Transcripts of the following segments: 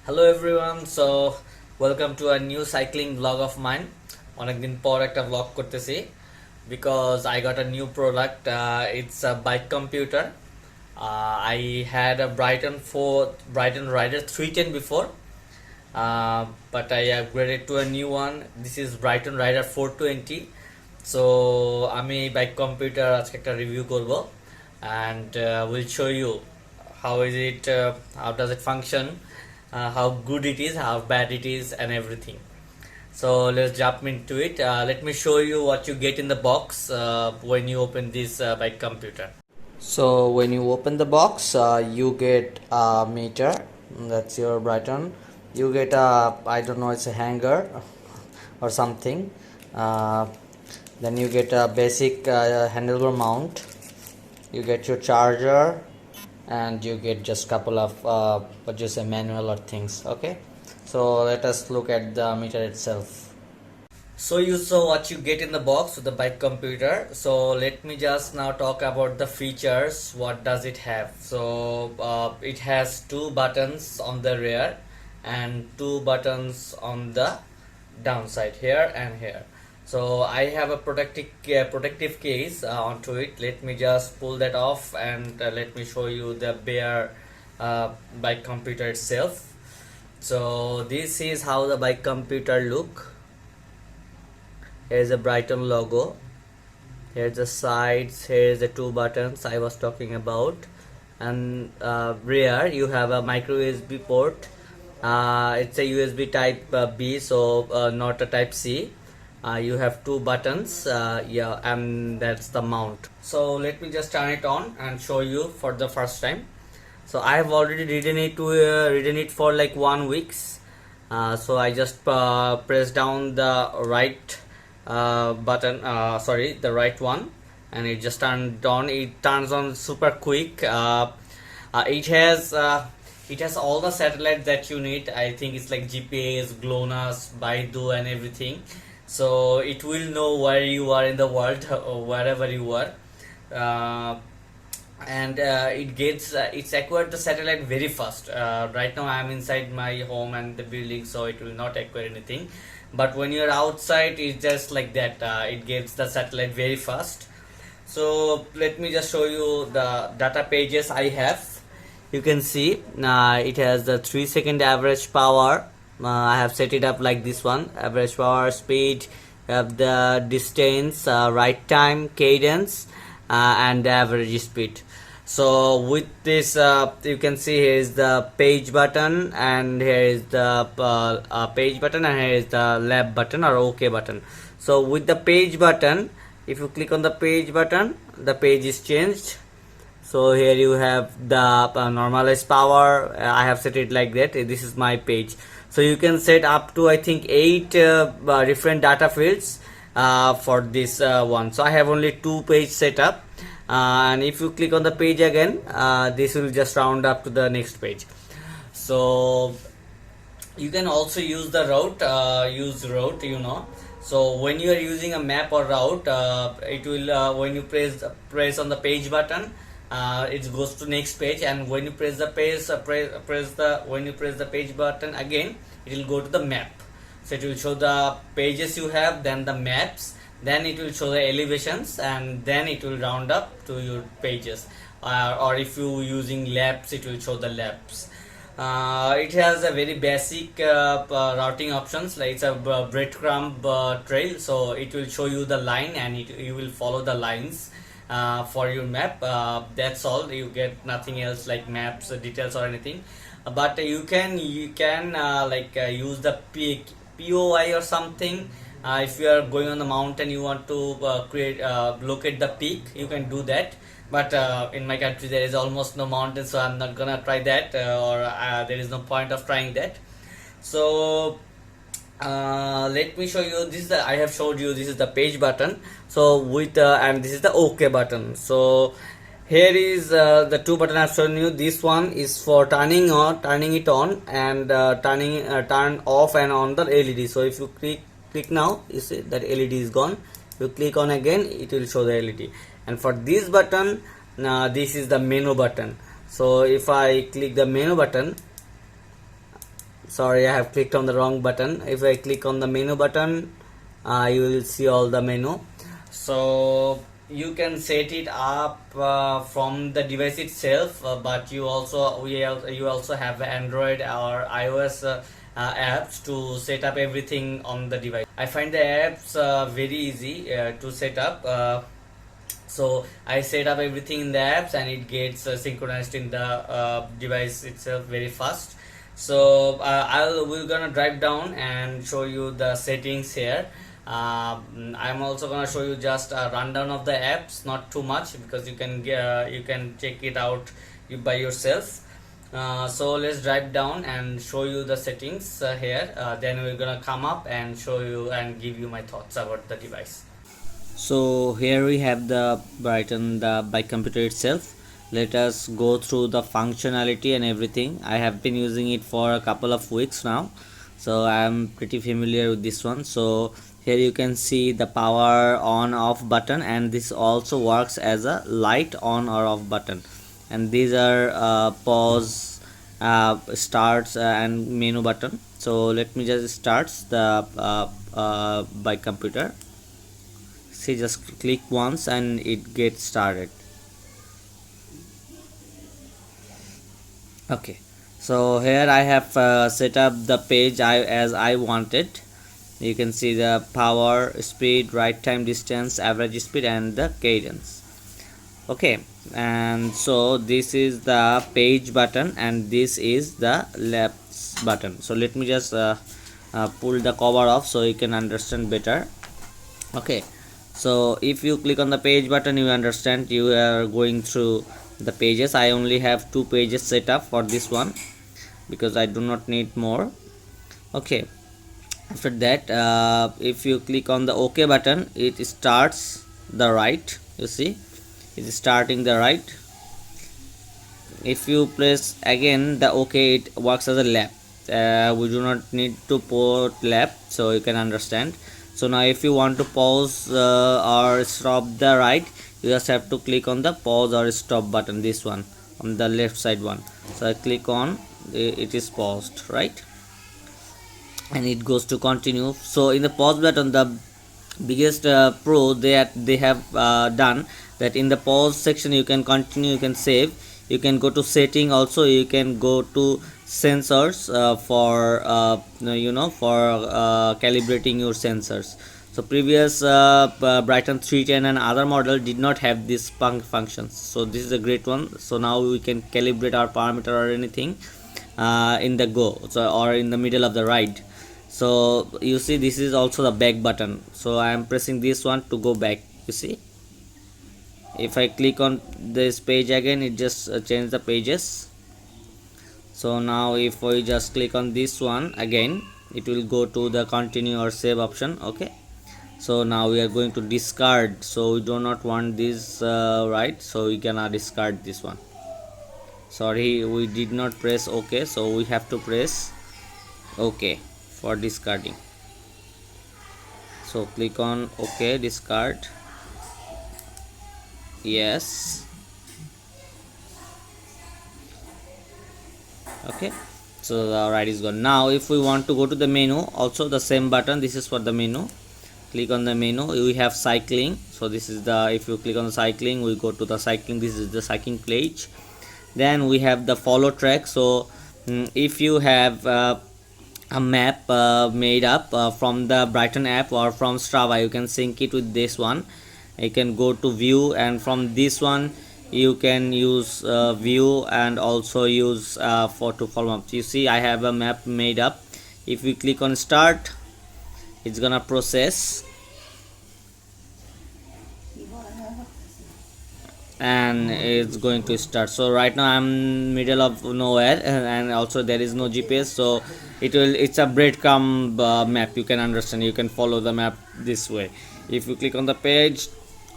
Hello everyone, so welcome to a new cycling vlog of mine. অনেকদিন পর একটা vlog করতেছি because I got a new product. It's a bike computer. I had a Bryton Rider 310 before, but I upgraded to a new one. This is Bryton Rider 420. So আমি bike computer আজকে একটা review করব and will show you how is it, how does it function, how good it is, how bad it is, and everything. So let's jump into it. Let me show you what you get in the box when you open this bike computer. So when you open the box, you get a meter. That's your Bryton. You get a, I don't know, it's a hanger or something. Then you get a basic handlebar mount. You get your charger, and you get just couple of what you say, manual or things. Okay, so let us look at the meter itself. So you saw what you get in the box with the bike computer. So let me just now talk about the features. What does it have? So it has two buttons on the rear and two buttons on the downside, here and here. So I have a protective case onto it. Let me just pull that off and let me show you the bare bike computer itself. So this is how the bike computer look. Here's the Bryton logo. Here's the sides. Here's the two buttons I was talking about. And rear you have a micro USB port. It's a USB type B, so not a type C. You have two buttons, and that's the mount. So let me just turn it on and show you for the first time. So I have already ridden it for like 1 week. So I just press down the right button, the right one, and it just turned on. It turns on super quick. It has all the satellites that you need. I think it's like GPS, GLONASS, Baidu, and everything. So it will know where you are in the world or wherever you are, and it's acquired the satellite very fast. Right now I am inside my home and the building, so it will not acquire anything, but when you are outside it's just like that. It gets the satellite very fast. So let me just show you the data pages I have. You can see it has the 3-second average power. I have set it up like this one: average power, speed, have the distance, right time, cadence, and the average speed. So with this, you can see here is the page button, and here is the page button, and here is the lab button or OK button. So with the page button, if you click on the page button, the page is changed. So here you have the normalized power. I have set it like that. This is my page. So you can set up to, I think, 8 different data fields for this one. So I have only 2 page set up, and if you click on the page again, this will just round up to the next page. So you can also use the route, so when you are using a map or route, it will when you press on the page button, it goes to next page, and when you press the page button again, it will go to the map. So it will show the pages you have, then the maps, then it will show the elevations, and then it will round up to your pages, or if you using laps, it will show the laps. It has a very basic routing options, like it's a breadcrumb trail, so it will show you the line, and you will follow the lines for your map. That's all. You get nothing else like maps, details, or anything. But you can use the POI or something. If you are going on the mountain, you want to locate the peak, you can do that. But in my country there is almost no mountain, so I'm not gonna try that, or there is no point of trying that. So let me show you. I have showed you this is the page button. So with and this is the OK button. So here is the 2 button I've shown you. This one is for turning it on, and turn off and on the LED. So if you click now, you see that LED is gone. You click on again, it will show the LED. And for this button, this is the menu button. So if I click the menu button, Sorry, I have clicked on the wrong button. If I click on the menu button, you will see all the menu. So you can set it up from the device itself, but you also have Android or iOS apps to set up everything on the device. I find the apps very easy to set up. So I set up everything in the apps, and it gets synchronized in the device itself very fast. So we're gonna drive down and show you the settings here. I'm also gonna show you just a rundown of the apps, not too much, because you can check it out by yourself. So let's drive down and show you the settings here. Then we're gonna come up and show you and give you my thoughts about the device. So here we have the Bryton, the bike computer itself. Let us go through the functionality and everything. I have been using it for a couple of weeks now, so I am pretty familiar with this one. So here you can see the power on off button, and this also works as a light on or off button. And these are pause, starts, and menu button. So let me just start the bike computer. See, just click once and it gets started. Okay, so here I have set up the page as I wanted. You can see the power, speed, right time, distance, average speed, and the cadence. Okay, and so this is the page button, and this is the left button. So let me just pull the cover off so you can understand better. Okay, so if you click on the page button, you understand you are going through the pages. I only have 2 pages set up for this one because I do not need more. Okay, after that, if you click on the OK button, it starts the right. You see, it is starting the right. If you press again the OK, it works as a left. We do not need to put left, so you can understand. So now if you want to pause or stop the ride, you just have to click on the pause or stop button, this one on the left side one. So I click on it, is paused, right, and it goes to continue. So in the pause button, the biggest pro that they have done, that in the pause section you can continue, you can save, you can go to setting, also you can go to sensors for calibrating your sensors. So previous Bryton 310 and other model did not have this functions, so this is a great one. So now we can calibrate our parameter or anything in the go, so or in the middle of the ride. So you see, this is also the back button, so I am pressing this one to go back. You see, if I click on this page again, it just change the pages. So now if we just click on this one again, it will go to the continue or save option. Okay, so now we are going to discard, so we do not want this right, so we cannot discard this one. Sorry, we did not press OK, so we have to press OK for discarding. So click on OK, discard, yes. Okay, so the ride is gone. Now if we want to go to the menu, also the same button, this is for the menu. Click on the menu, we have cycling. So this is the, if you click on the cycling, we go to the cycling, this is the cycling page. Then we have the follow track. So if you have a map made up from the Bryton app or from Strava, you can sync it with this one. You can go to view, and from this one you can use view and also use to follow up. You see, I have a map made up. If we click on start, it's gonna process, and it's going to start. So right now I'm middle of nowhere, and also there is no GPS, so it's a breadcrumb map. You can understand, you can follow the map this way. If you click on the page,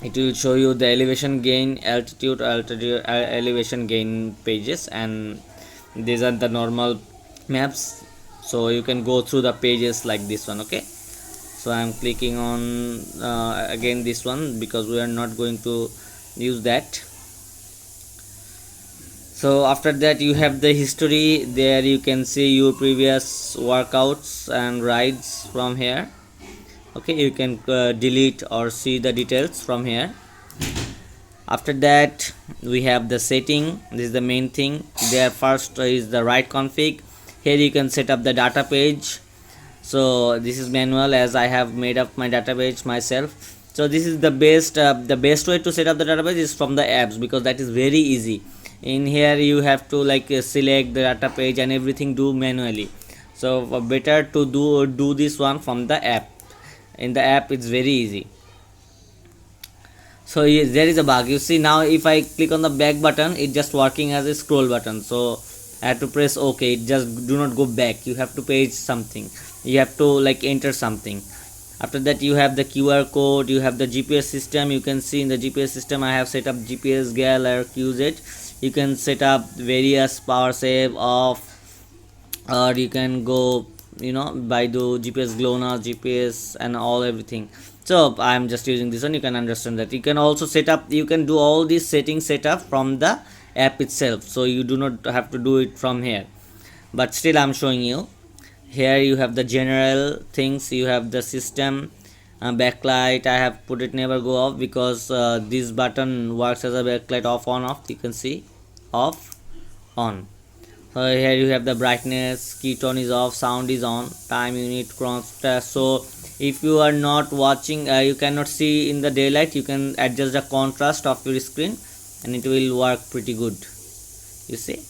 it will show you the elevation gain, altitude, elevation gain pages, and these are the normal maps, so you can go through the pages like this one. Okay, so I'm clicking on again this one because we are not going to use that. So after that you have the history. There you can see your previous workouts and rides from here. Okay, you can delete or see the details from here. After that we have the setting. This is the main thing. There first is the write config. Here you can set up the data page. So this is manual, as I have made up my database myself. So this is the best way to set up the database is from the apps, because that is very easy. In here you have to like select the data page and everything do manually. So better to do this one from the app. In the app it's very easy. So yes, there is a bug. You see now if I click on the back button, it just working as a scroll button. So I have to press OK. It just do not go back. You have to page something. You have to like enter something. After that you have the QR code. You have the GPS system. You can see in the GPS system I have set up GPS, GAL or QZ. You can set up various power save off, or you can go by the GPS GLONASS, GPS and all everything. So I am just using this one. You can understand that you can also set up, you can do all these settings set up from the app itself, so you do not have to do it from here, but still I'm showing you. Here you have the general things. You have the system backlight. I have put it never go off, because this button works as a backlight off on off. You can see off on. So here you have the brightness, keytone is off, sound is on, time unit, contrast. So if you are not watching, you cannot see in the daylight, you can adjust the contrast of your screen and it will work pretty good, you see.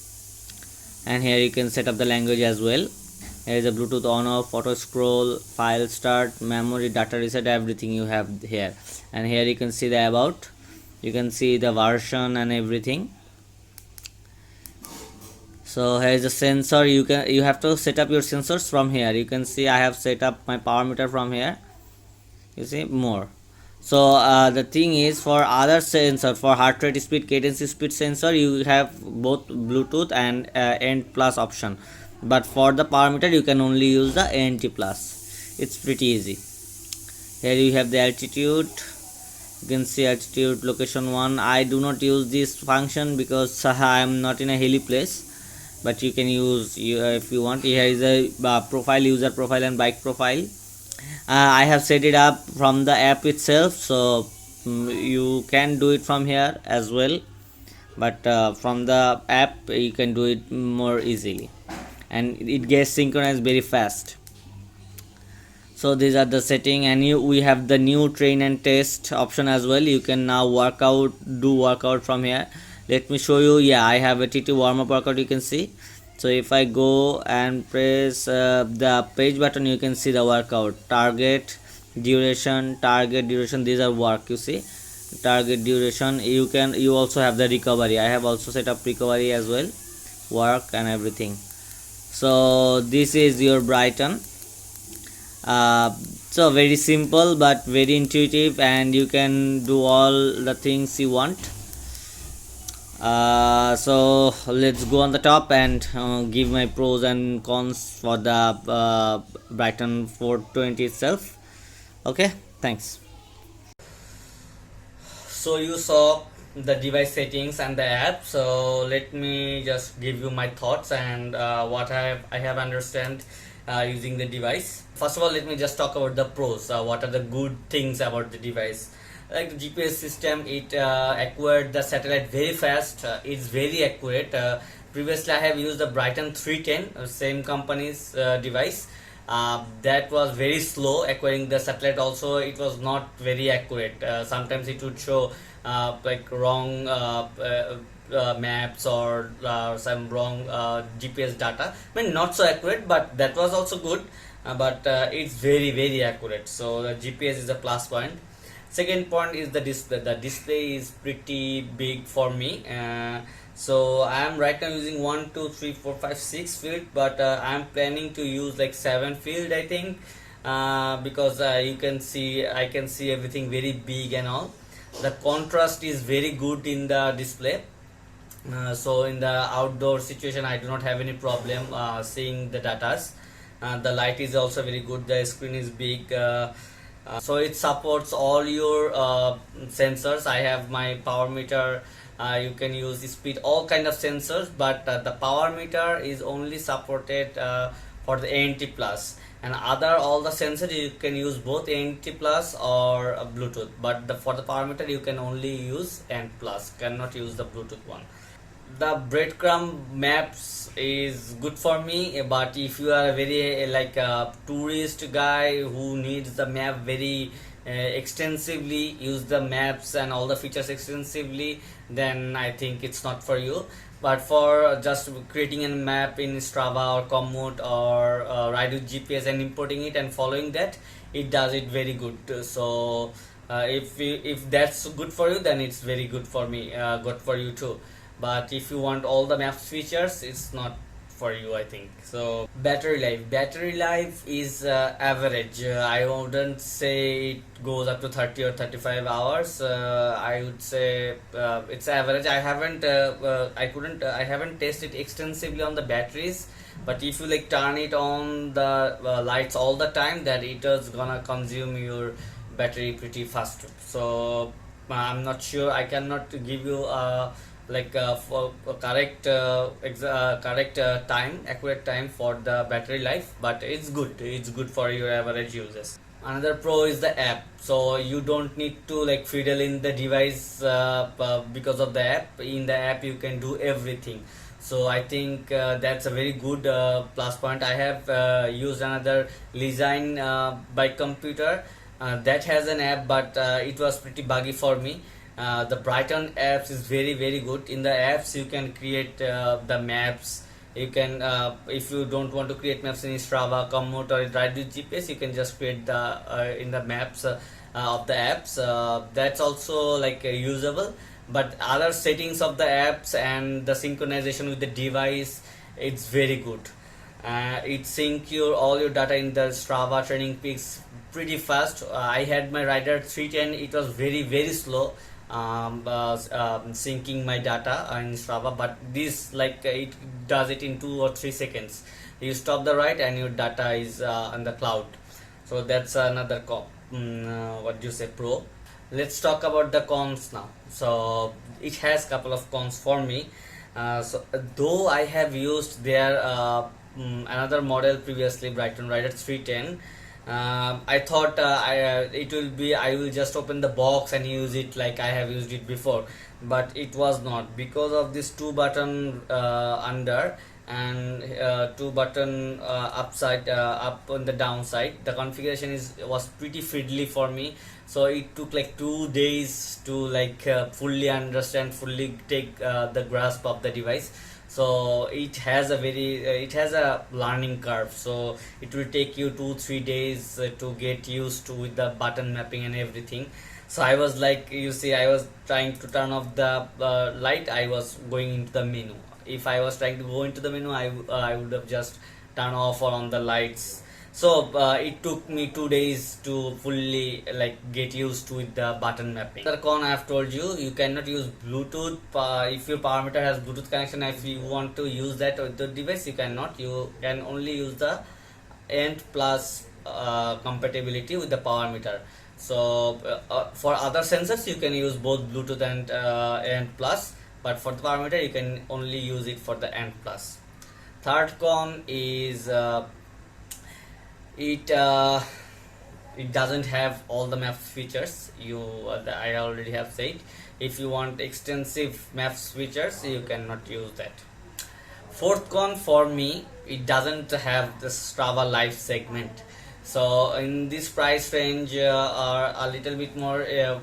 And here you can set up the language as well. Here is a Bluetooth on off, auto scroll, file start, memory, data reset, everything you have here. And here you can see the about, you can see the version and everything. So here is the sensor. You have to set up your sensors from here. You can see I have set up my power meter from here, you see more. So the thing is, for other sensor, for heart rate, speed, cadence, speed sensor, you have both Bluetooth and ANT plus option, but for the power meter you can only use the ANT plus. It's pretty easy. Here you have the altitude. You can see altitude, location 1. I do not use this function because I am not in a hilly place, but you can use if you want. Here is a profile, user profile and bike profile. I have set it up from the app itself, so you can do it from here as well, but from the app you can do it more easily, and it gets synchronized very fast. So these are the setting, and we have the new train and test option as well. You can now do workout from here. Let me show you. Yeah, I have a TT warm-up workout, you can see. So if I go and press the page button, you can see the workout, target duration, these are work, you see, target duration. You also have the recovery. I have also set up recovery as well, work and everything. So this is your Bryton. So very simple but very intuitive, and you can do all the things you want. So let's go on the top and give my pros and cons for the Bryton 420 itself. Okay, thanks. So you saw the device settings and the app. So let me just give you my thoughts and what I have understand using the device. First of all, let me just talk about the pros. What are the good things about the device? Like the GPS system, it acquired the satellite very fast. It's very accurate. Previously I have used the Bryton 310, same company's device. That was very slow acquiring the satellite. Also it was not very accurate. Sometimes it would show like wrong maps or some wrong GPS data. I mean, not so accurate, but that was also good. But it's very accurate. So the GPS is a plus point. Second point is the display. The display is pretty big for me. So I am right now using 1 2 3 4 5 6 field, but I am planning to use like 7 field, I think, because I can see everything very big and all. The contrast is very good in the display. So in the outdoor situation I do not have any problem seeing the datas. The light is also very good. The screen is big. So it supports all your sensors. I have my power meter you can use the speed, all kind of sensors, but the power meter is only supported for the ANT plus, and other all the sensors you can use both ANT plus or Bluetooth, but for the power meter you can only use ANT plus, cannot use the Bluetooth one. The breadcrumb maps is good for me, but if you are a very like a tourist guy who needs the map very extensively, use the maps and all the features extensively, then I think it's not for you. But for just creating a map in Strava or Komoot or ride with GPS and importing it and following that, it does it very good. So if that's good for you, then it's very good for me, good for you too. But if you want all the maps features, it's not for you, I think. So battery life is average. I wouldn't say it goes up to 30 or 35 hours. I would say it's average. I haven't tested extensively on the batteries, but if you like turn it on the lights all the time, that it is gonna consume your battery pretty fast. So I'm not sure, I cannot give you for a correct time, accurate time for the battery life, but it's good for your average users. Another pro is the app, so you don't need to like fiddle in the device because of the app. In the app you can do everything, so I think that's a very good plus point. I have used another Design bike computer that has an app, but it was pretty buggy for me. The Bryton apps is very good. In the apps you can create the maps. You can if you don't want to create maps in Strava, Komoot or Ride with GPS, you can just create the in the maps of the apps. That's also like usable, but other settings of the apps and the synchronization with the device, it's very good. It sync your all your data in the Strava training peaks pretty fast. I had my Rider 310, it was very slow syncing my data in Strava, but this it does it in 2 or 3 seconds. You stop the ride and your data is on the cloud. So that's another what do you say, pro. Let's talk about the cons now. So it has couple of cons for me. So though I have used their another model previously, Bryton Rider 310, I thought I will just open the box and use it like I have used it before, but it was not, because of this 2 button under and 2 button upside up on the downside. The configuration was pretty fiddly for me, so it took like 2 days to fully understand, fully take the grasp of the device. So it has a learning curve, so it will take you 2-3 days to get used to with the button mapping and everything. So I was like, you see, I was trying to turn off the light, I was going into the menu. If I was trying to go into the menu, I would have just turned off or on the lights. So it took me 2 days to fully get used to with the button mapping. The con I have told you, you cannot use Bluetooth. If your power meter has Bluetooth connection, if you want to use that with the device, you cannot. You can only use the ANT plus compatibility with the power meter. So for other sensors you can use both Bluetooth and ANT plus, but for the power meter you can only use it for the ANT plus. Third con is it doesn't have all the maps features. I already have said, if you want extensive maps features, you cannot use that. Fourth con for me, it doesn't have the Strava live segment. So in this price range or a little bit more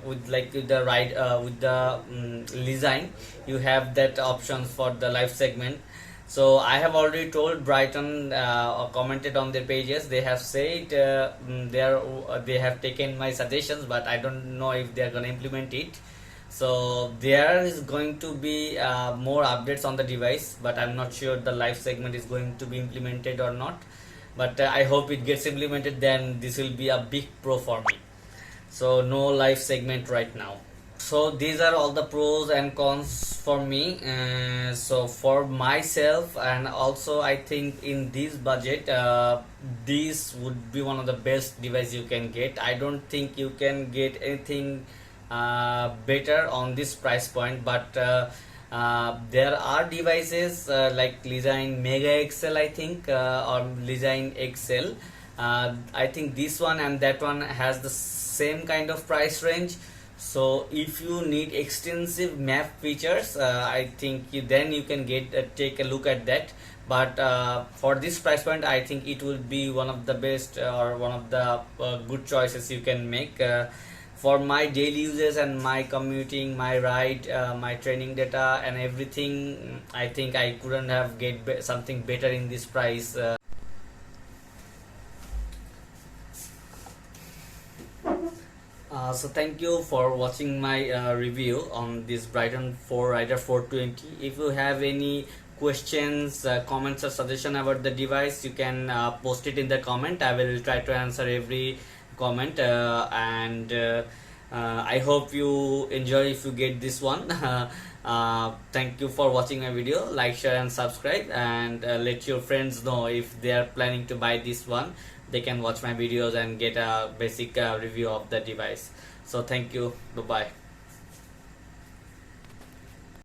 with the ride with the design, you have that options for the live segment. So I have already told Bryton or commented on their pages. They have said they have taken my suggestions, but I don't know if they are going to implement it. So there is going to be more updates on the device, but I'm not sure the live segment is going to be implemented or not. But I hope it gets implemented, then this will be a big pro for me. So no live segment right now. So these are all the pros and cons for me. So for myself, and also I think in this budget, this would be one of the best device you can get. I don't think you can get anything better on this price point, but there are devices like Lizine Mega XL, I think, or Lizine XL. I think this one and that one has the same kind of price range. So if you need extensive map features, I think then you can take a look at that. But for this price point, I think it will be one of the best or one of the good choices you can make. For my daily uses and my commuting, my ride, my training data and everything, I think I couldn't have something better in this price. So thank you for watching my review on this Bryton Rider 420. If you have any questions, comments or suggestion about the device, you can post it in the comment. I will try to answer every comment, and I hope you enjoy if you get this one. Thank you for watching my video. Like, share and subscribe, and let your friends know if they are planning to buy this one. They can watch my videos and get a basic review of the device. So thank you. Bye bye.